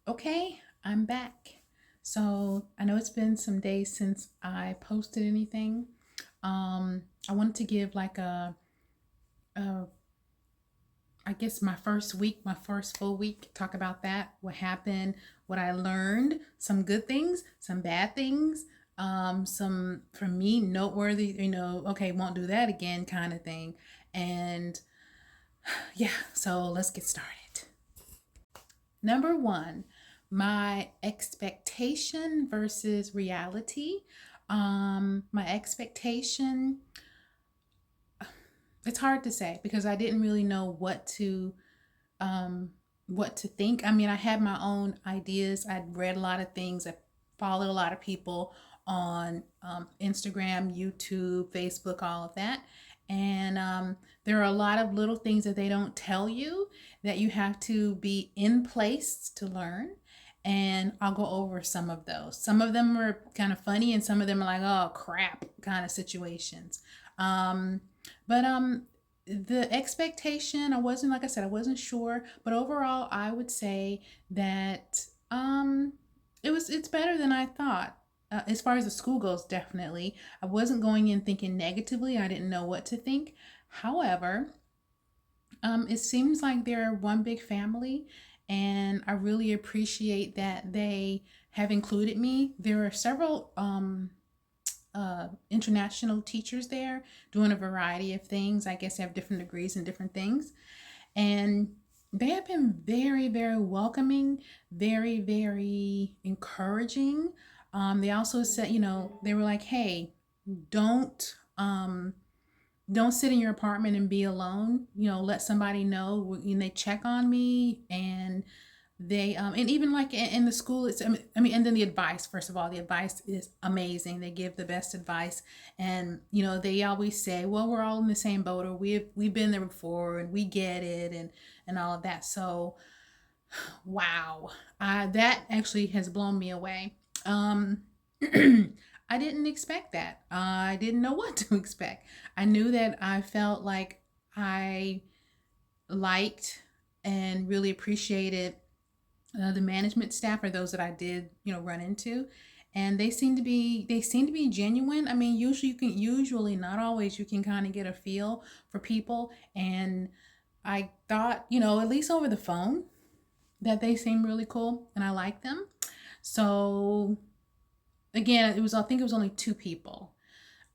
Okay, I'm back. So I know it's been some days since I posted anything. I wanted to give like a I guess my first week, my first full week, talk about that, what happened, what I learned, some good things, some bad things, some for me noteworthy, okay, won't do that again kind of thing. And yeah, so let's get started. Number one, my expectation versus reality. My expectation, it's hard to say because I didn't really know um, what to think. I mean, I had my own ideas. I'd read a lot of things. I followed a lot of people on Instagram, YouTube, Facebook, all of that. And there are a lot of little things that they don't tell you that you have to be in place to learn. And I'll go over some of those. Some of them are kind of funny, and some of them are like, oh crap, kind of situations. Um, but the expectation, I wasn't, like I said, I wasn't sure, but overall I would say that it's better than I thought. As far as the school goes, definitely I wasn't going in thinking negatively. I didn't know what to think. However, it seems like they're one big family, and I really appreciate that they have included me. There are several international teachers there doing a variety of things. I guess they have different degrees and different things. And they have been very, very welcoming, very, very encouraging. They also said, they were like, hey, don't don't sit in your apartment and be alone. Let somebody know. And they check on me, and they and even like in the school, it's, I mean, and then the advice. First of all, the advice is amazing. They give the best advice, and they always say, well, we're all in the same boat, or we've been there before, and we get it, and all of that. So wow, that actually has blown me away. I didn't expect that. I didn't know what to expect. I knew that I felt like I liked and really appreciated the management staff, or those that I did, run into, and they seem to be genuine. I mean, usually, not always, you can kind of get a feel for people, and I thought, at least over the phone, that they seem really cool, and I like them. So again, I think it was only two people,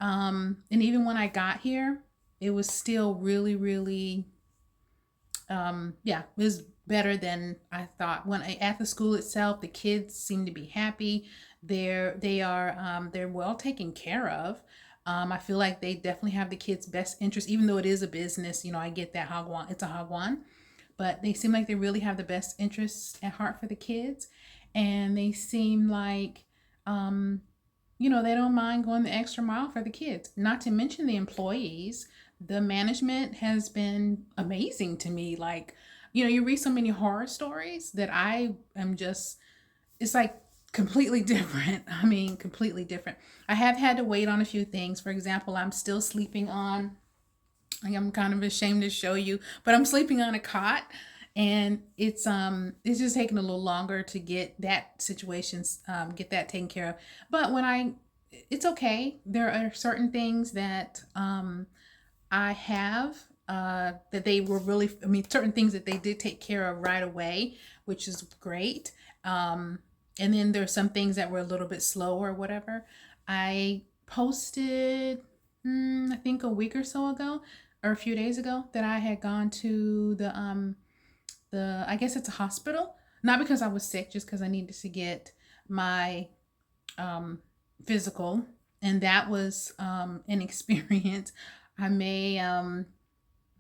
and even when I got here, it was still really, really, yeah, it was better than I thought. At the school itself, the kids seem to be happy. They're well taken care of. I feel like they definitely have the kids' best interest, even though it is a business. I get that Hagwon, it's a Hagwon, but they seem like they really have the best interests at heart for the kids, and they seem like, um, they don't mind going the extra mile for the kids. Not to mention the employees. The management has been amazing to me. Like, you read so many horror stories that I am just, it's like completely different. I mean, completely different. I have had to wait on a few things. For example, I'm still sleeping on, like, I'm kind of ashamed to show you, but I'm sleeping on a cot, and it's just taking a little longer to get that situation, get that taken care of. But it's okay. There are certain things that I have, that they were really, I mean, certain things that they did take care of right away, which is great. And then there's some things that were a little bit slower or whatever. I posted, I think a week or so ago, or a few days ago, that I had gone to the I guess it's a hospital, not because I was sick, just because I needed to get my um, physical, and that was an experience. I may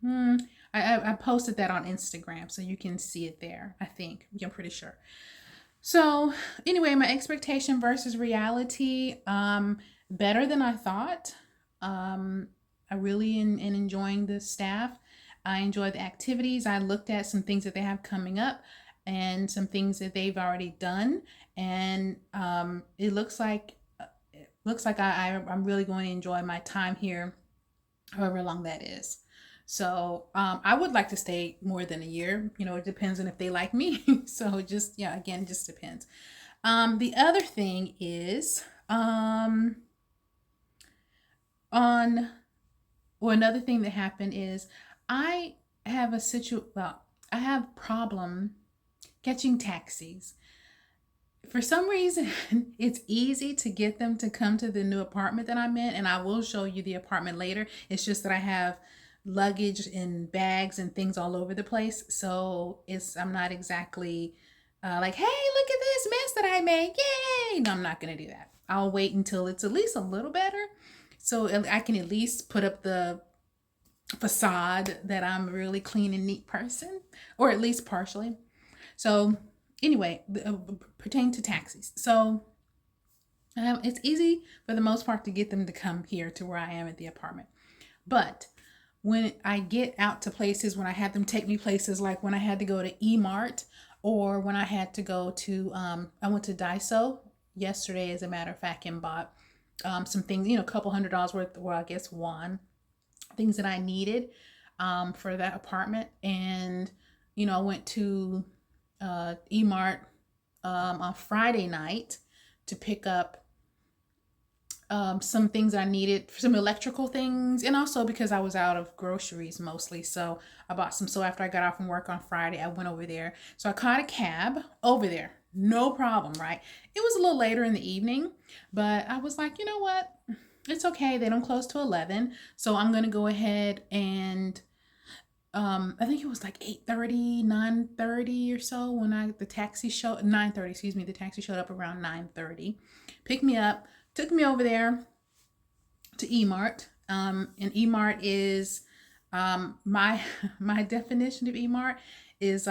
hmm, I posted that on Instagram, so you can see it there. I think, I'm pretty sure. So anyway, my expectation versus reality, better than I thought. I really in enjoying the staff. I enjoy the activities. I looked at some things that they have coming up, and some things that they've already done, and it looks like I'm really going to enjoy my time here, however long that is. So I would like to stay more than a year. It depends on if they like me. So just, yeah, again, it just depends. The other thing is on, or another thing that happened is I have I have problem catching taxis. For some reason, it's easy to get them to come to the new apartment that I'm in, and I will show you the apartment later. It's just that I have luggage and bags and things all over the place, so I'm not exactly like, hey, look at this mess that I made, yay! No, I'm not gonna do that. I'll wait until it's at least a little better, so I can at least put up the facade that I'm a really clean and neat person, or at least partially. So anyway, pertaining to taxis. So it's easy for the most part to get them to come here to where I am at the apartment. But when I get out to places, when I had them take me places, like when I had to go to E-Mart, or when I had to go to, I went to Daiso yesterday, as a matter of fact, and bought some things, a couple $100 worth, well, I guess things that I needed for that apartment. And, I went to E-Mart on Friday night to pick up some things I needed, some electrical things, and also because I was out of groceries mostly. So I bought some. So after I got off from work on Friday, I went over there. So I caught a cab over there. No problem, right? It was a little later in the evening, but I was like, you know what? It's okay. They don't close till 11. So I'm going to go ahead and I think it was like 8:30, 9:30 or so when the taxi showed, 9:30, excuse me, the taxi showed up around 9:30, picked me up, took me over there to E-Mart. And E-Mart is my my definition of E-Mart is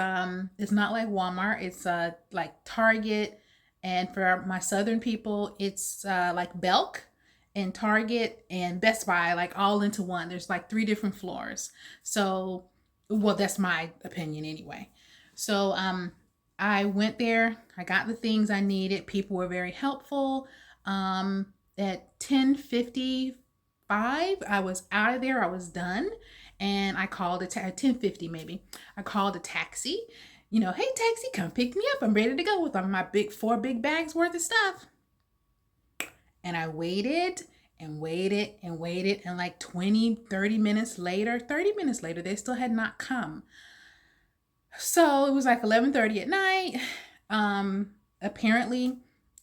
it's not like Walmart. It's like Target, and for my southern people, it's like Belk and Target and Best Buy, like all into one. There's like 3 different floors. So, well, that's my opinion anyway. So I went there, I got the things I needed. People were very helpful. At 10:55, I was out of there. I was done. And I called at 10:50 maybe. I called a taxi. Hey, taxi, come pick me up. I'm ready to go with my 4 big bags worth of stuff. And I waited and waited and waited. And like 30 minutes later, they still had not come. So it was like 11:30 at night. Apparently,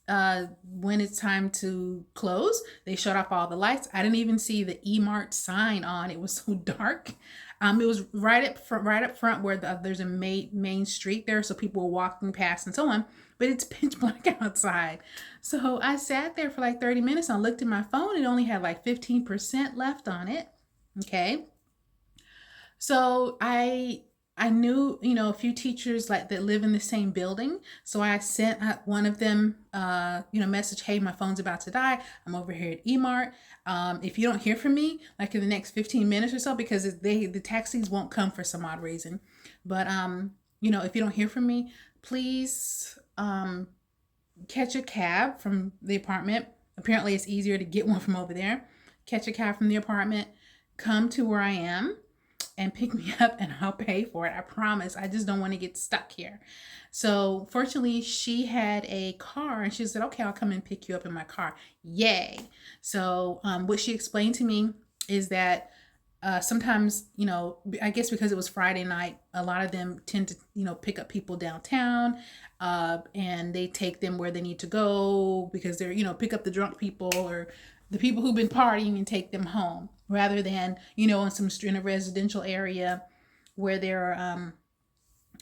when it's time to close, they shut off all the lights. I didn't even see the E-Mart sign on. It was so dark. It was right up front where there's a main street there, so people were walking past and so on. But it's pitch black outside. So I sat there for like 30 minutes. I looked at my phone. It only had like 15% left on it. Okay. So I knew, a few teachers like that live in the same building. So I sent one of them, message, hey, my phone's about to die. I'm over here at E-Mart. If you don't hear from me, like in the next 15 minutes or so, because the taxis won't come for some odd reason. But, if you don't hear from me, please catch a cab from the apartment. Apparently it's easier to get one from over there. Catch a cab from the apartment, come to where I am, and pick me up, and I'll pay for it. I promise. I just don't want to get stuck here. So fortunately, she had a car, and she said, okay, I'll come and pick you up in my car. Yay. So what she explained to me is that sometimes, I guess because it was Friday night, a lot of them tend to, pick up people downtown, and they take them where they need to go because they're, pick up the drunk people or the people who've been partying and take them home, rather than, in a residential area where there are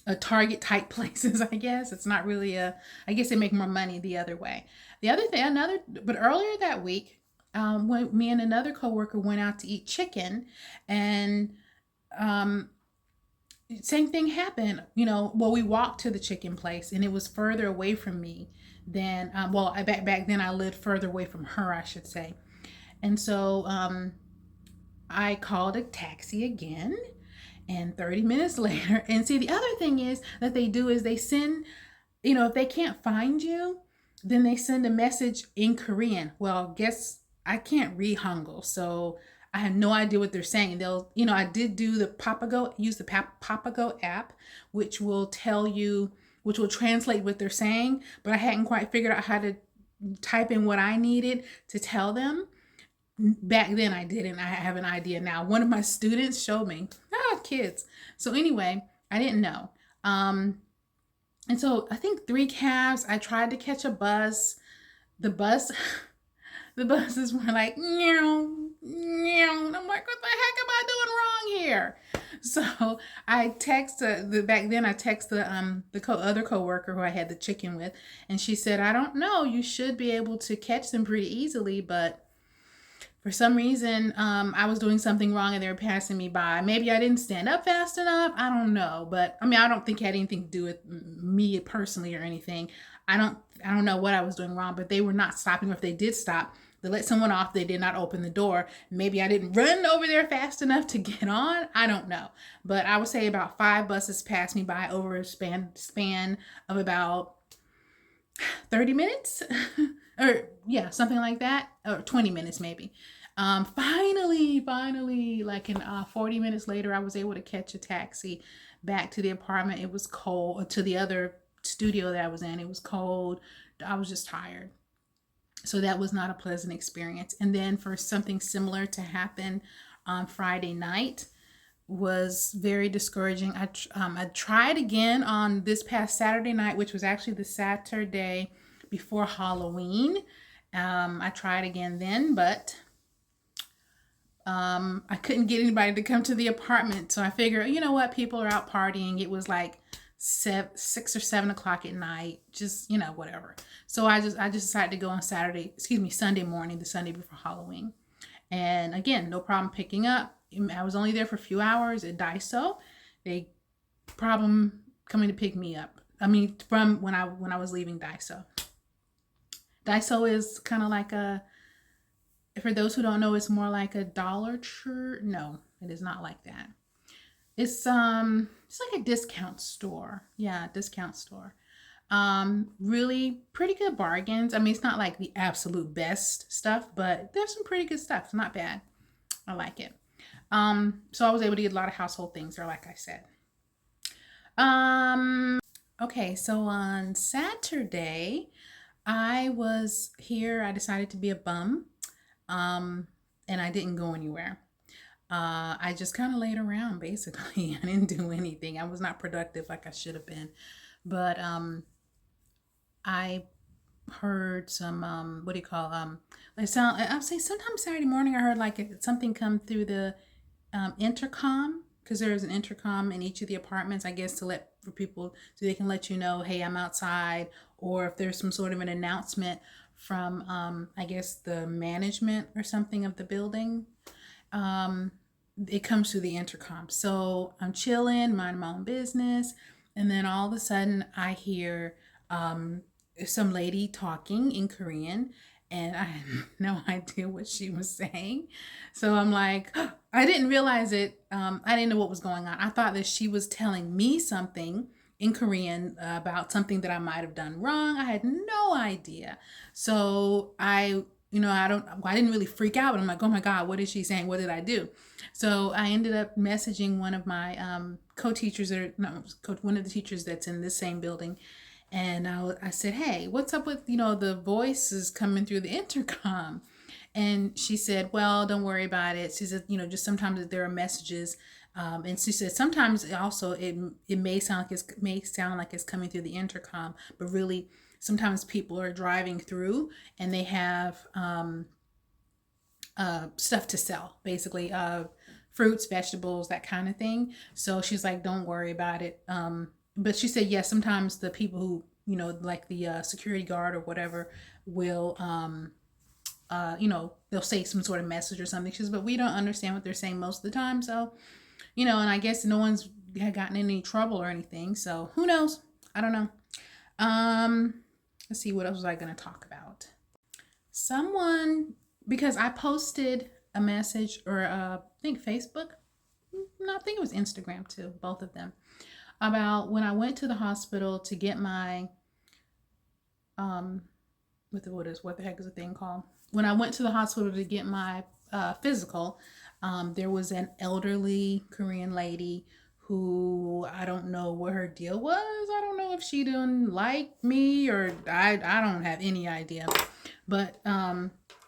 a Target type places. I guess it's not really I guess they make more money the other way. But earlier that week, when me and another coworker went out to eat chicken, and same thing happened. We walked to the chicken place, and it was further away from me than back then I lived further away from her, I should say. And so I called a taxi again, and 30 minutes later, and see, the other thing is that they do is they send, if they can't find you, then they send a message in Korean. Well, guess I can't read Hangul, so I have no idea what they're saying. They'll, I did do the Papago, use the Papago app, which will tell you, which will translate what they're saying, but I hadn't quite figured out how to type in what I needed to tell them. Back then I didn't. I have an idea now. One of my students showed me. Kids. So anyway, I didn't know. And so I think 3 cabs. I tried to catch a bus. The buses were like, meow, meow. And I'm like, what the heck am I doing wrong here? So I back then I text the other coworker who I had the chicken with, and she said, I don't know, you should be able to catch them pretty easily, but for some reason, I was doing something wrong and they were passing me by. Maybe I didn't stand up fast enough. I don't know. But I mean, I don't think it had anything to do with me personally or anything. I don't know what I was doing wrong, but they were not stopping. Or if they did stop, they let someone off. They did not open the door. Maybe I didn't run over there fast enough to get on. I don't know. But I would say about 5 buses passed me by over a span of about 30 minutes. Or yeah, something like that, or 20 minutes maybe. Finally, like in 40 minutes later, I was able to catch a taxi back to the apartment. It was cold, to the other studio that I was in. It was cold. I was just tired. So that was not a pleasant experience. And then for something similar to happen on Friday night was very discouraging. I tried again on this past Saturday night, which was actually the Saturday before Halloween. I tried again then, but I couldn't get anybody to come to the apartment. So I figured, you know what, people are out partying. It was like 6 or 7 o'clock at night, just, whatever. So I just decided to go on Sunday morning, the Sunday before Halloween. And again, no problem picking up. I was only there for a few hours at Daiso. They problem coming to pick me up. I mean, from when I was leaving Daiso. Daiso is kind of like for those who don't know, it's more like a Dollar Tree. No, it is not like that. It's like a discount store. Yeah, discount store. Really pretty good bargains. I mean, it's not like the absolute best stuff, but there's some pretty good stuff. It's not bad. I like it. So I was able to get a lot of household things there, like I said. Okay, so on Saturday, I was here. I decided to be a bum, and I didn't go anywhere. I just kind of laid around, basically. I didn't do anything. I was not productive like I should have been. But I heard some, what do you call, I'll say sometimes Saturday morning I heard like something come through the intercom, because there's an intercom in each of the apartments, I guess, for people so they can let you know, hey, I'm outside, or if there's some sort of an announcement from I guess the management or something of the building. It comes through the intercom. So I'm chilling, minding my own business, and then all of a sudden I hear some lady talking in Korean, and I had no idea what she was saying. So I'm like, I didn't realize it. I didn't know what was going on. I thought that she was telling me something in Korean about something that I might have done wrong. I had no idea. So I didn't really freak out, but I'm like, oh my God, what is she saying? What did I do? So I ended up messaging one of my co-teachers, one of the teachers that's in this same building. And I said, hey, what's up with, the voices coming through the intercom? And she said, well, don't worry about it. She said, just sometimes there are messages. And she said, sometimes also it may sound like it's coming through the intercom, but really sometimes people are driving through and they have stuff to sell, basically fruits, vegetables, that kind of thing. So she's like, don't worry about it. But she said, yes, sometimes the people who, like the security guard or whatever will, they'll say some sort of message or something. She says, but we don't understand what they're saying most of the time. So, and I guess no one's had gotten in any trouble or anything. So who knows? I don't know. Let's see, what else was I going to talk about? Because I posted a message, or I think Facebook. No, I think it was Instagram too, both of them, about when I went to the hospital to get my, what the heck is the thing called? When I went to the hospital to get my physical. There was an elderly Korean lady who, I don't know what her deal was. I don't know if she didn't like me, or I don't have any idea. But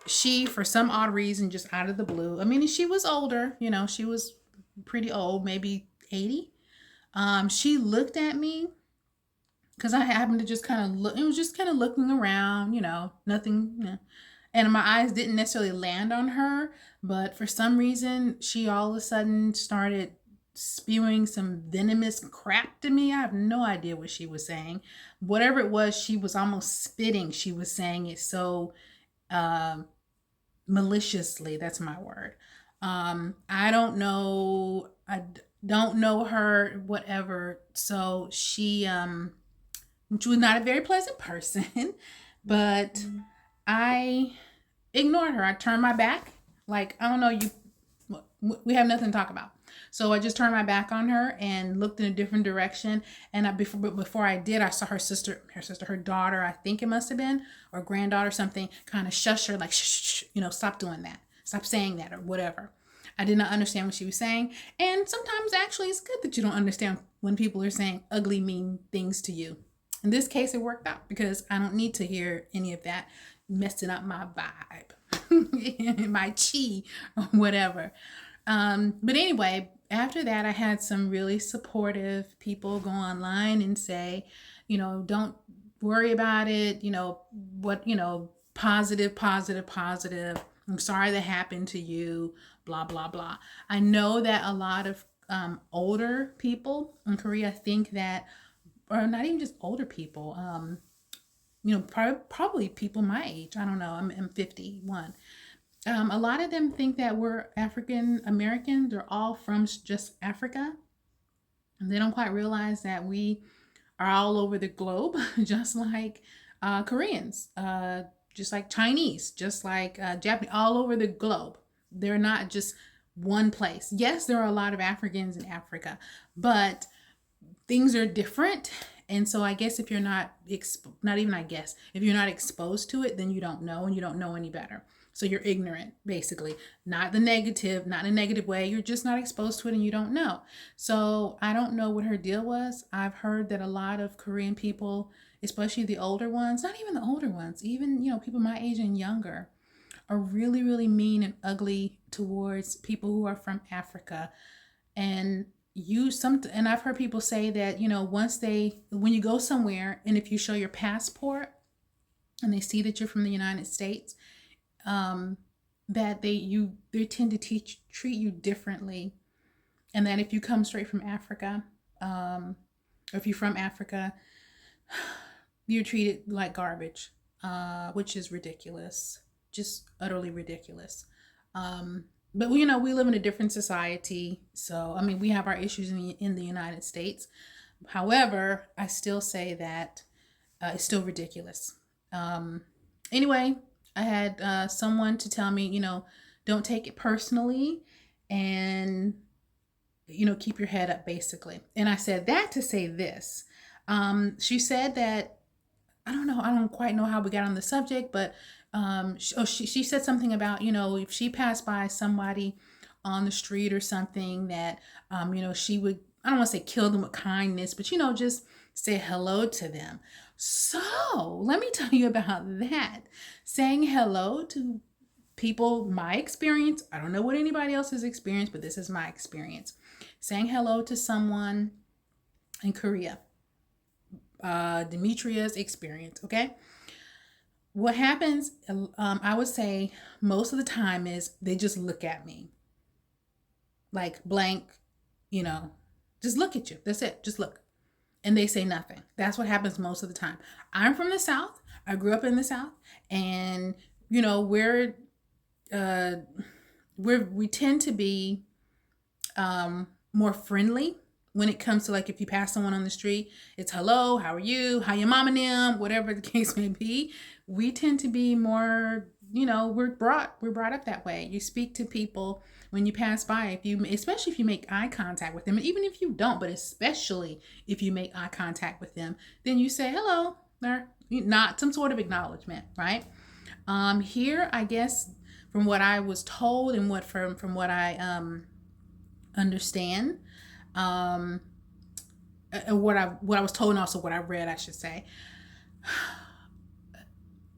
she, for some odd reason, just out of the blue, I mean, she was older, you know, she was pretty old, maybe 80. She looked at me because I happened to just kind of look. It was just kind of looking around, you know, nothing. You know, and my eyes didn't necessarily land on her, but for some reason, she all of a sudden started spewing some venomous crap to me. I have no idea what she was saying. Whatever it was, she was almost spitting. She was saying it so maliciously. That's my word. I don't know. Don't know her, whatever. So she was not a very pleasant person, but I ignored her. I turned my back. Like, I don't know, we have nothing to talk about. So I just turned my back on her and looked in a different direction. And before I did, I saw her daughter, I think it must have been, or granddaughter, something, kind of shush her, like, shh, you know, stop doing that. Stop saying that, or whatever. I did not understand what she was saying. And sometimes actually it's good that you don't understand when people are saying ugly, mean things to you. In this case, it worked out because I don't need to hear any of that messing up my vibe, my chi, or whatever. But anyway, after that, I had some really supportive people go online and say, you know, don't worry about it. You know, positive, positive, positive. I'm sorry that happened to you, blah, blah, blah. I know that a lot of older people in Korea think that, or not even just older people, you know, probably people my age. I don't know. I'm 51. A lot of them think that we're African American. They're all from just Africa. And they don't quite realize that we are all over the globe, just like Koreans, just like Chinese, just like Japanese, all over the globe. They're not just one place. Yes, there are a lot of Africans in Africa, but things are different. And so I guess if you're not if you're not exposed to it, then you don't know, and you don't know any better. So you're ignorant, basically. Not in a negative way. You're just not exposed to it and you don't know. So I don't know what her deal was. I've heard that a lot of Korean people, especially the older ones, not even the older ones, even, you know, people my age and younger, are really, really mean and ugly towards people who are from Africa. And and I've heard people say that, you know, when you go somewhere and if you show your passport and they see that you're from the United States, that they tend to treat you differently, and that if you come straight from Africa, or if you're from Africa, you're treated like garbage, which is ridiculous, just utterly ridiculous. But you know, we live in a different society, so I mean, we have our issues in the United States. However, I still say that it's still ridiculous. Anyway, I had someone to tell me, you know, don't take it personally, and, you know, keep your head up, basically. And I said that to say this. She said that, I don't quite know how we got on the subject, but she said something about, you know, if she passed by somebody on the street or something, that, you know, she would, I don't want to say kill them with kindness, but, you know, just say hello to them. So let me tell you about that. Saying hello to people, my experience, I don't know what anybody else's experience, but this is my experience. Saying hello to someone in Korea, Demetria's experience, okay? What happens, I would say most of the time, is they just look at me like blank, you know, just look at you. That's it. Just look. And they say nothing. That's what happens most of the time. I'm from the South. I grew up in the South, and you know, we tend to be more friendly when it comes to, like, if you pass someone on the street, it's hello, how are you, how your mom and them, whatever the case may be. We tend to be more, you know, we're brought up that way. You speak to people when you pass by, especially if you make eye contact with them, and even if you don't, but especially if you make eye contact with them, then you say hello, or not some sort of acknowledgement, right? Here, I guess from what I was told and from what I understand, um, what I was told and also what I read, I should say,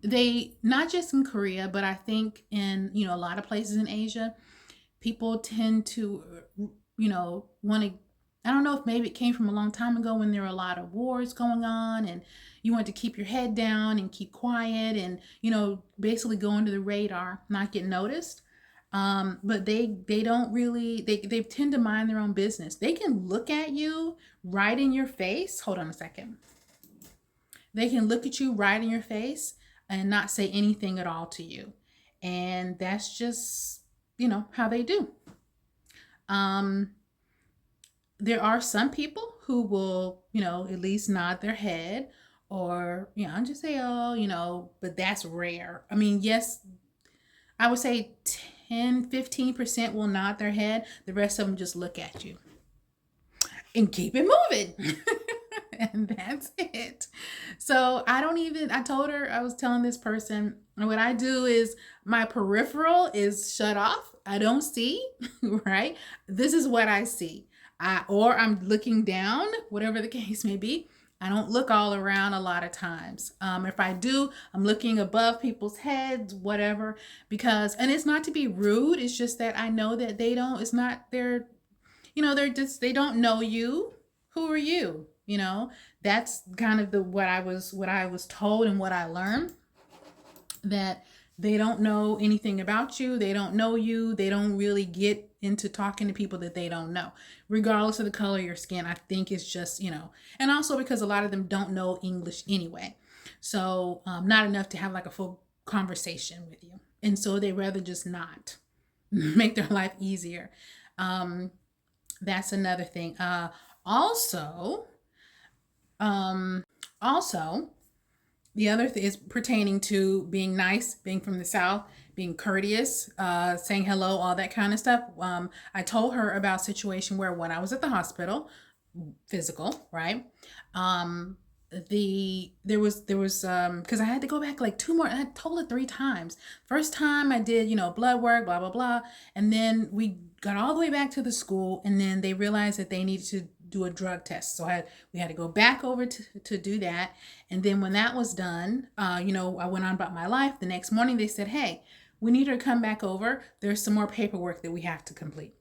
they, not just in Korea, but I think in, a lot of places in Asia, people tend to, want to, I don't know if maybe it came from a long time ago when there were a lot of wars going on and you want to keep your head down and keep quiet and, basically go under the radar, not get noticed. But they don't really, they tend to mind their own business. They can look at you right in your face. Hold on a second. They can look at you right in your face and not say anything at all to you. And that's just, how they do. There are some people who will, at least nod their head or, just say, oh, but that's rare. I mean, yes, I would say 10-15% will nod their head. The rest of them just look at you and keep it moving. And that's it. So I told her, I was telling this person, what I do is my peripheral is shut off. I don't see, right? This is what I see. Or I'm looking down, whatever the case may be. I don't look all around a lot of times. If I do, I'm looking above people's heads, whatever, and it's not to be rude. It's just that I know that they don't know you. Who are you? That's kind of what I was told and what I learned, that they don't know anything about you. They don't know you. They don't really get into talking to people that they don't know, regardless of the color of your skin. I think it's just, and also because a lot of them don't know English anyway. So not enough to have like a full conversation with you. And so they rather just not make their life easier. That's another thing. Also, the other thing is pertaining to being nice, being from the South, being courteous, saying hello, all that kind of stuff. I told her about a situation where when I was at the hospital, physical, right? There was because I had to go back like 2 more, and I told her 3 times. First time I did, blood work, blah, blah, blah. And then we got all the way back to the school, and then they realized that they needed to do a drug test. So we had to go back over to do that. And then when that was done, I went on about my life. The next morning they said, hey, we need her to come back over. There's some more paperwork that we have to complete.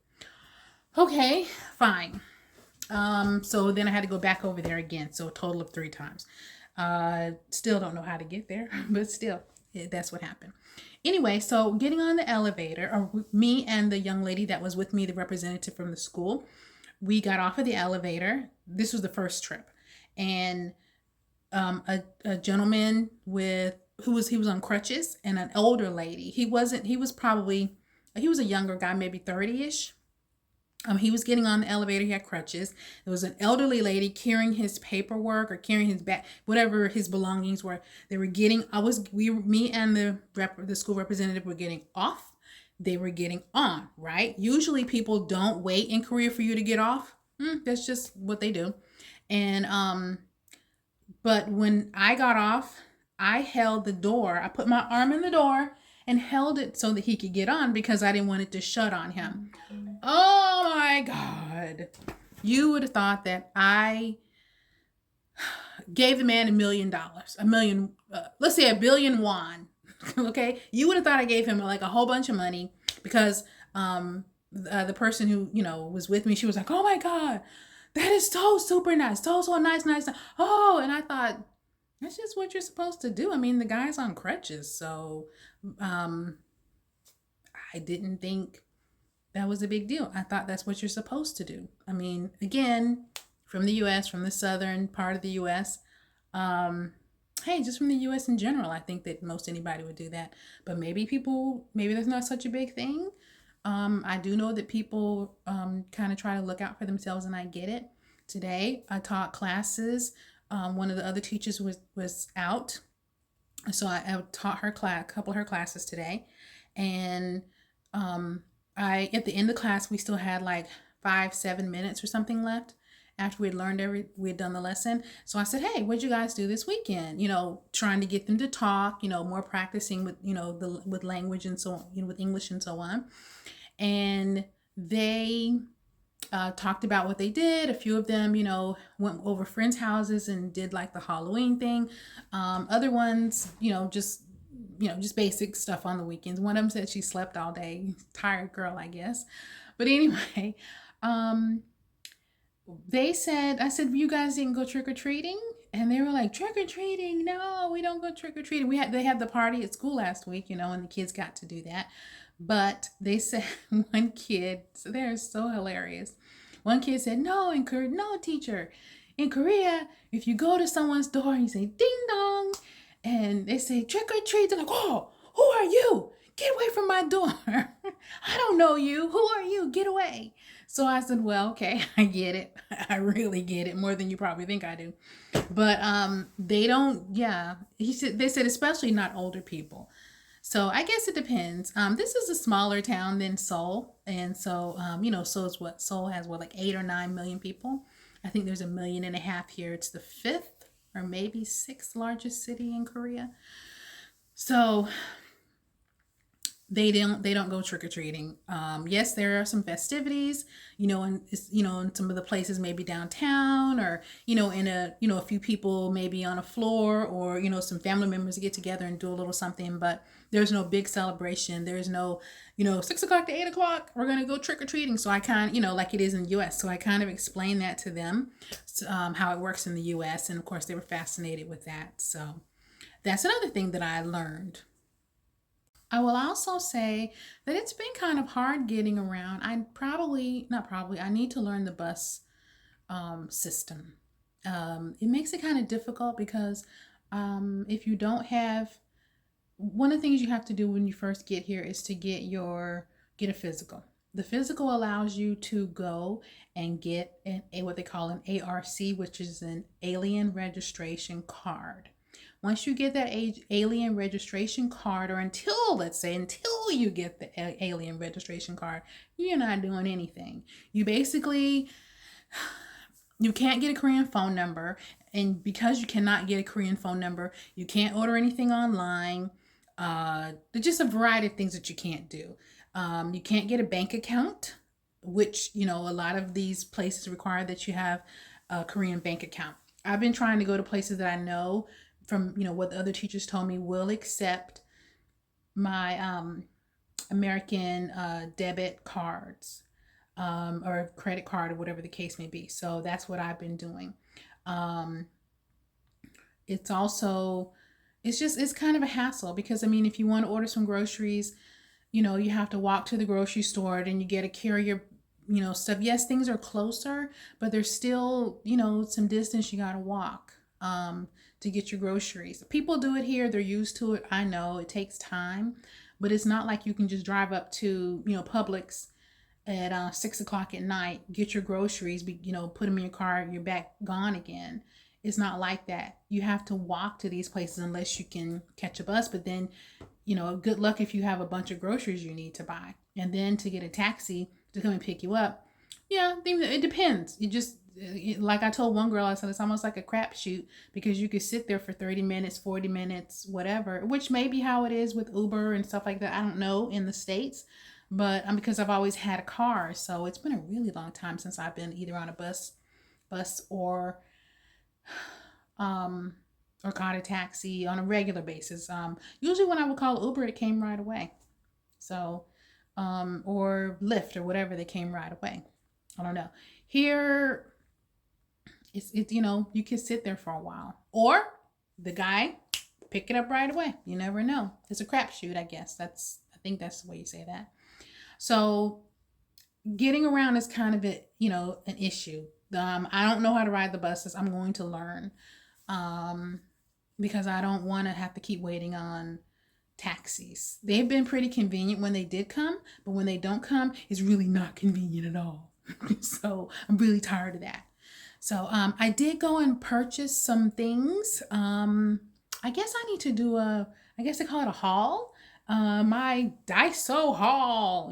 Okay, fine. So then I had to go back over there again. So a total of 3 times. Still don't know how to get there, but still, that's what happened. Anyway, so getting on the elevator, or me and the young lady that was with me, the representative from the school, we got off of the elevator. This was the first trip. And a gentleman he was on crutches, and an older lady. He was a younger guy, maybe 30-ish. He was getting on the elevator. He had crutches. There was an elderly lady carrying his paperwork or carrying his bag, whatever his belongings were. They were getting, me and the school representative were getting off. They were getting on, right? Usually people don't wait in Korea for you to get off. That's just what they do. And, but when I got off, I held the door. I put my arm in the door and held it so that he could get on because I didn't want it to shut on him. Oh my God. You would have thought that I gave the man $1 million, let's say 1 billion won. Okay. You would have thought I gave him like a whole bunch of money because, the person who, was with me, she was like, oh my God, that is so super nice. So nice. Oh, and I thought, that's just what you're supposed to do. I mean, the guy's on crutches. So, I didn't think that was a big deal. I thought that's what you're supposed to do. I mean, again, from the U.S., from the southern part of the U.S., hey, just from the U.S. in general, I think that most anybody would do that. But maybe there's not such a big thing. I do know that people kind of try to look out for themselves, and I get it. Today, I taught classes. One of the other teachers was out. So I taught her a couple of her classes today. And at the end of the class, we still had like 5-7 minutes or something left. after we'd done the lesson. So I said, hey, what'd you guys do this weekend? Trying to get them to talk, more practicing with, with language and so on, with English and so on. And they talked about what they did. A few of them, went over friends' houses and did like the Halloween thing. Other ones, just basic stuff on the weekends. One of them said she slept all day. Tired girl, I guess. But anyway, I said, you guys didn't go trick or treating? And they were like, trick or treating? No, we don't go trick or treating. They had the party at school last week, and the kids got to do that. But they said one kid, so they're so hilarious. One kid said, no, teacher. In Korea, if you go to someone's door and you say ding dong, and they say trick or treat, they're like, oh, who are you? Get away from my door. I don't know you. Who are you? Get away. So I said, well, okay, I get it. I really get it, more than you probably think I do. But they don't, yeah. They said especially not older people. So I guess it depends. This is a smaller town than Seoul. And so, Seoul has like 8 or 9 million people. I think there's 1.5 million here. It's the 5th or maybe 6th largest city in Korea. So they don't go trick-or-treating. Yes, there are some festivities, in some of the places, maybe downtown, or in a few people maybe on a floor, or some family members get together and do a little something. But there's no big celebration. There's no 6 o'clock to 8 o'clock we're gonna go trick-or-treating. So I kind of, like it is in the US. So I kind of explained that to them, how it works in the US, and of course they were fascinated with that. So that's another thing that I learned. I will also say that it's been kind of hard getting around. I need to learn the bus system. It makes it kind of difficult because if you don't have, one of the things you have to do when you first get here is to get a physical. The physical allows you to go and get what they call an ARC, which is an alien registration card. Once you get that alien registration card, or until you get the alien registration card, you're not doing anything. You can't get a Korean phone number. And because you cannot get a Korean phone number, you can't order anything online. There's just a variety of things that you can't do. You can't get a bank account, which, a lot of these places require that you have a Korean bank account. I've been trying to go to places that I know from, what the other teachers told me will accept my American debit cards, or credit card, or whatever the case may be. So that's what I've been doing. It's kind of a hassle because, if you want to order some groceries, you have to walk to the grocery store and you get to carry your, stuff. Yes, things are closer, but there's still, some distance you got to walk to get your groceries. People do it here. They're used to it. I know it takes time, but it's not like you can just drive up to, Publix at 6 o'clock at night, get your groceries, put them in your car, you're back gone again. It's not like that. You have to walk to these places unless you can catch a bus. But then, good luck if you have a bunch of groceries you need to buy. And then to get a taxi to come and pick you up. Yeah, it depends. Like I told one girl, I said, it's almost like a crapshoot because you could sit there for 30 minutes, 40 minutes, whatever, which may be how it is with Uber and stuff like that. I don't know in the States, but because I've always had a car. So it's been a really long time since I've been either on a bus or caught a taxi on a regular basis. Usually when I would call Uber, it came right away. So, or Lyft or whatever, they came right away. I don't know. Here, it's you can sit there for a while, or the guy pick it up right away. You never know. It's a crapshoot, I guess. I think that's the way you say that. So getting around is kind of an issue. I don't know how to ride the buses. I'm going to learn, because I don't want to have to keep waiting on taxis. They've been pretty convenient when they did come, but when they don't come, it's really not convenient at all. So I'm really tired of that. So I did go and purchase some things. I guess I need to do I guess they call it a haul. My Daiso haul,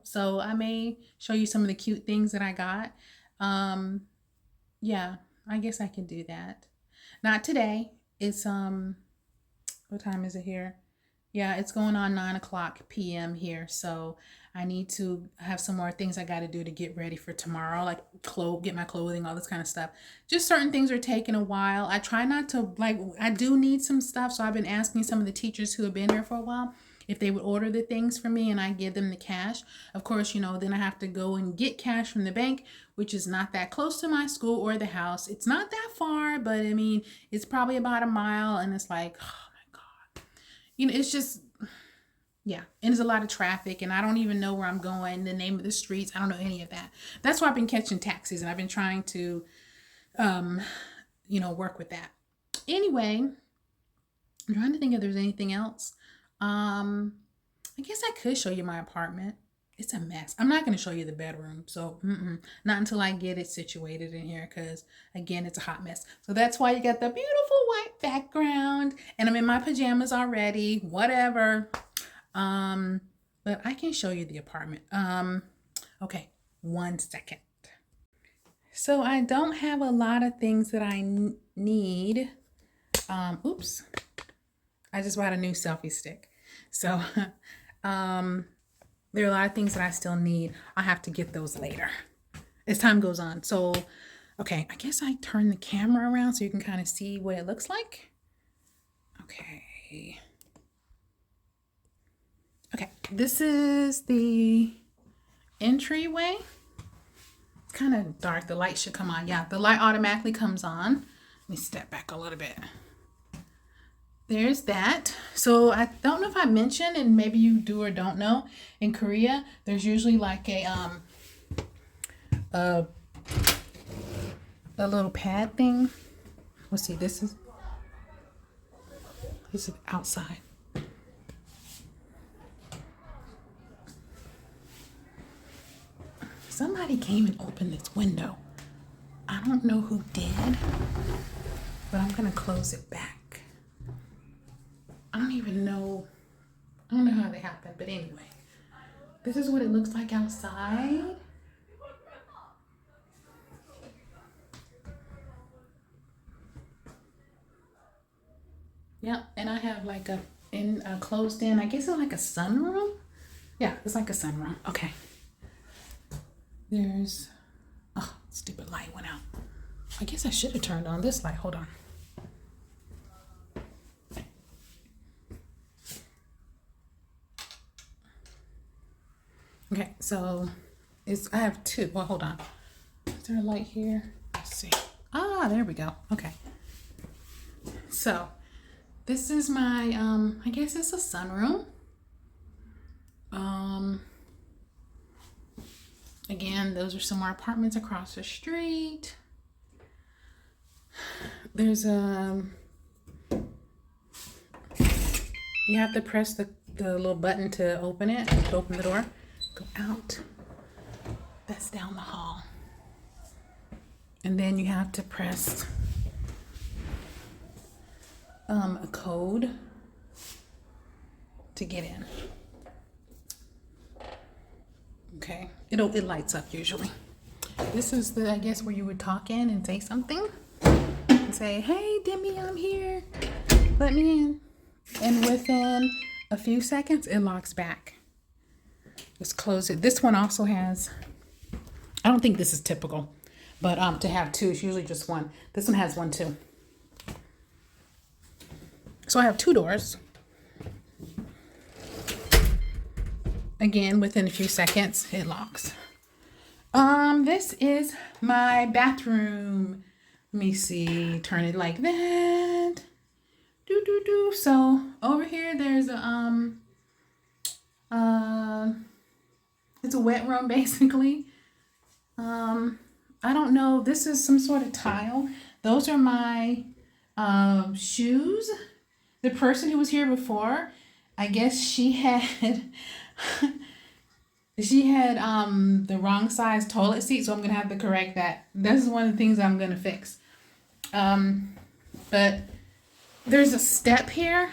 So I may show you some of the cute things that I got. Yeah, I guess I can do that. Not today. It's what time is it here? Yeah, it's going on 9 o'clock p.m. here. So I need to have some more things I got to do to get ready for tomorrow, like get my clothing, all this kind of stuff. Just certain things are taking a while. I try not to, like, I do need some stuff. So I've been asking some of the teachers who have been here for a while if they would order the things for me and I give them the cash. Of course, then I have to go and get cash from the bank, which is not that close to my school or the house. It's not that far, but I mean, it's probably about a mile, and it's like, oh my God. It's just, yeah. And there's a lot of traffic, and I don't even know where I'm going, the name of the streets. I don't know any of that. That's why I've been catching taxis, and I've been trying to, work with that. Anyway, I'm trying to think if there's anything else. I guess I could show you my apartment. It's a mess. I'm not going to show you the bedroom. So not until I get it situated in here, because again, it's a hot mess. So that's why you got the beautiful white background, and I'm in my pajamas already, whatever. But I can show you the apartment. Okay, 1 second. So I don't have a lot of things that I need. Oops. I just bought a new selfie stick. So, there are a lot of things that I still need. I have to get those later as time goes on. So, okay, I guess I turn the camera around so you can kind of see what it looks like. Okay. Okay, this is the entryway. It's kind of dark. The light should come on. Yeah, the light automatically comes on. Let me step back a little bit. There's that. So I don't know if I mentioned, and maybe you do or don't know, in Korea, there's usually like a little pad thing. Let's see, this is outside. Somebody came and opened this window. I don't know who did, but I'm gonna close it back. I don't even know. I don't know how that happened, but anyway, this is what it looks like outside. Yep, and I have like a closed in, I guess it's like a sunroom. Yeah, it's like a sunroom. Okay. There's, oh, stupid light went out. I guess I should have turned on this light. Hold on. Okay, so I have two. Well, hold on. Is there a light here? Let's see. Ah, there we go. Okay. So this is my, I guess it's a sunroom. Again, those are some more apartments across the street. There's you have to press the little button to open it, to open the door. Go out. That's down the hall. And then you have to press a code to get in. Okay, it lights up usually. This is I guess where you would talk in and say something. And say, hey, Demi, I'm here. Let me in. And within a few seconds, it locks back. Let's close it. This one also has, I don't think this is typical, but to have two, it's usually just one. This one has one too. So I have two doors. Again, within a few seconds, it locks. This is my bathroom. Let me see. Turn it like that. So over here, there's it's a wet room basically. I don't know. This is some sort of tile. Those are my shoes. The person who was here before, I guess she had the wrong size toilet seat, so I'm gonna have to correct that. This is one of the things I'm gonna fix. But there's a step here.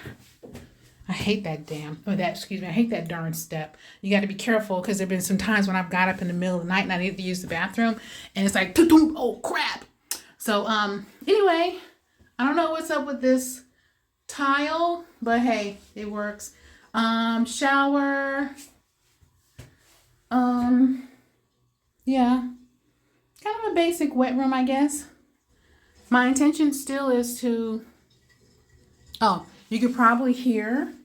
I hate that I hate that darn step. You got to be careful, because there've been some times when I've got up in the middle of the night and I need to use the bathroom, and it's like, oh crap. So anyway, I don't know what's up with this tile, but hey, it works. Shower. Yeah, kind of a basic wet room, I guess. My intention still is to, oh, you could probably hear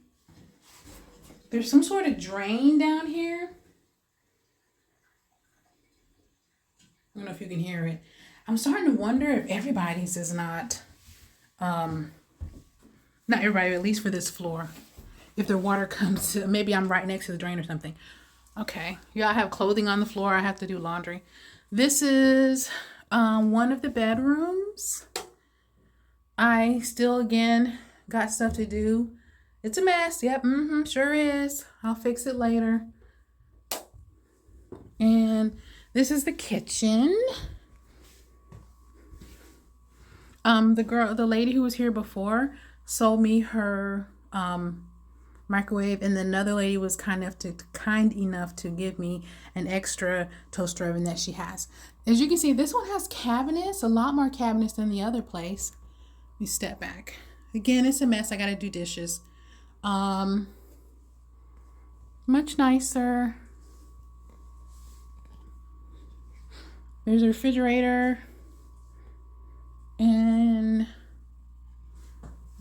there's some sort of drain down here. I don't know if you can hear it. I'm starting to wonder if everybody's is not everybody, at least for this floor. If the water comes to, maybe I'm right next to the drain or something. Okay, yeah, I have clothing on the floor. I have to do laundry. This is one of the bedrooms. I still, again, got stuff to do. It's a mess. Yep, sure is. I'll fix it later. And this is the kitchen. The lady who was here before sold me her microwave, and then another lady was kind enough to give me an extra toaster oven that she has. As you can see, this one has cabinets, a lot more cabinets than the other place. Let me step back. Again, it's a mess. I gotta do dishes. Much nicer. There's a refrigerator. And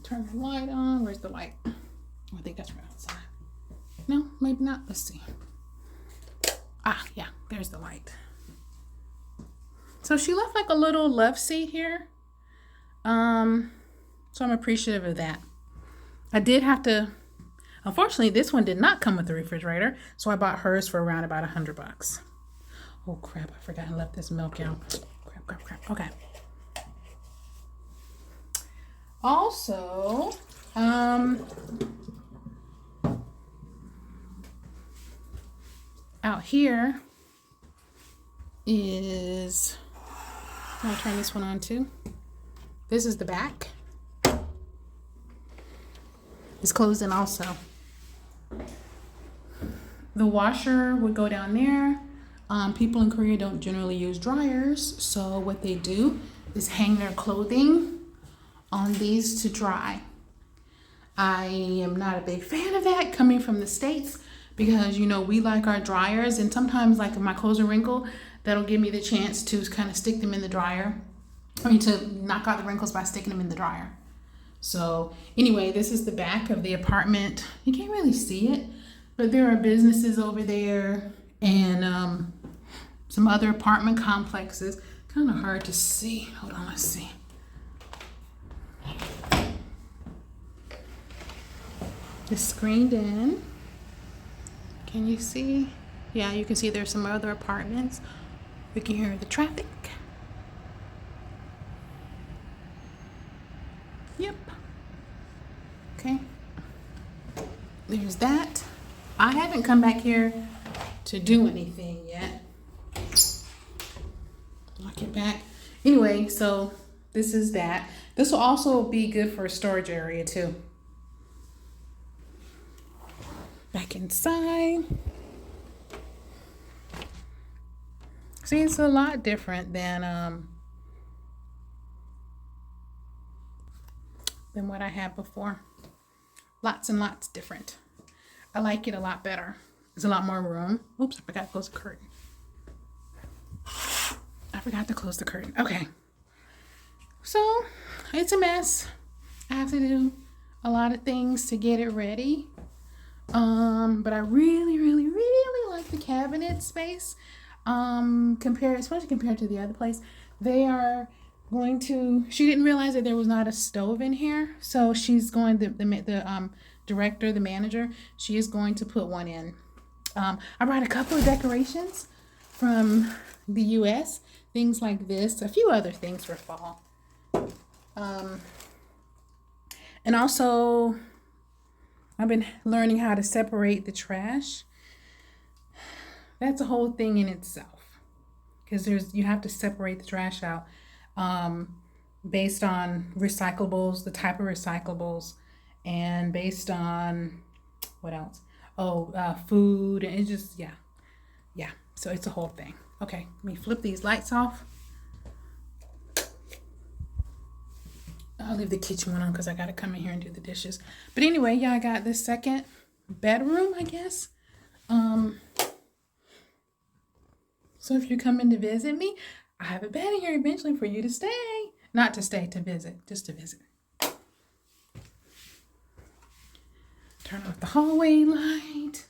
turn the light on. Where's the light? I think that's from outside. No, maybe not. Let's see. Ah, yeah, there's the light. So she left like a little love seat here. So I'm appreciative of that. I did have to, unfortunately, this one did not come with the refrigerator, so I bought hers for around about $100. Oh crap, I forgot I left this milk out. Crap. Okay. Also, out here is, I'll turn this one on too. This is the back. It's closed in also. The washer would go down there. People in Korea don't generally use dryers, so what they do is hang their clothing on these to dry. I am not a big fan of that coming from the States because, you know, we like our dryers, and sometimes like if my clothes are wrinkled, that'll give me the chance to kind of stick them in the dryer. To knock out the wrinkles by sticking them in the dryer. So anyway, this is the back of the apartment. You can't really see it, but there are businesses over there and some other apartment complexes. Kind of hard to see. Hold on, let's see. It's screened in. Can you see? Yeah, you can see there's some other apartments. We can hear the traffic. Yep. Okay. There's that. I haven't come back here to do anything yet. Lock it back. Anyway, so this is that. This will also be good for a storage area too. Back inside. See, it's a lot different than what I had before. Lots and lots different. I like it a lot better. There's a lot more room. Oops, I forgot to close the curtain. Okay. So, it's a mess. I have to do a lot of things to get it ready. But I really, really, really like the cabinet space. Especially compared to the other place. They are going to, she didn't realize that there was not a stove in here, so she's going, the director, the manager, she is going to put one in. I brought a couple of decorations from the US, things like this, a few other things for fall. And also I've been learning how to separate the trash. That's a whole thing in itself, because you have to separate the trash out based on recyclables, the type of recyclables, and based on what else? Food, and it's just yeah. So it's a whole thing. Okay, let me flip these lights off. I'll leave the kitchen one on because I got to come in here and do the dishes. But anyway, yeah, I got this second bedroom, I guess. So if you're coming to visit me, I have a bed in here eventually for you to stay. Not to stay, to visit. Just to visit. Turn off the hallway light.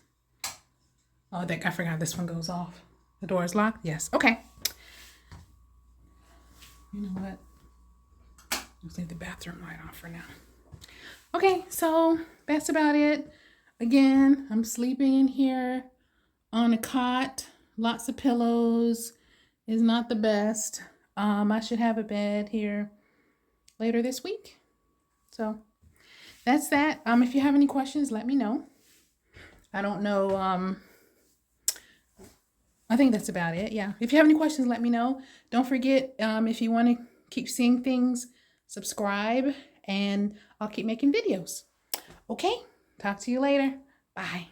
Oh, I forgot this one goes off. The door is locked? Yes. Okay. You know what? Let's leave the bathroom light on for now. Okay, so that's about it. Again, I'm sleeping in here on a cot. Lots of pillows. Is not the best. I should have a bed here later this week. So that's that. If you have any questions, let me know. I don't know. I think that's about it. Yeah. If you have any questions, let me know. Don't forget, if you want to keep seeing things, subscribe, and I'll keep making videos. Okay. Talk to you later. Bye.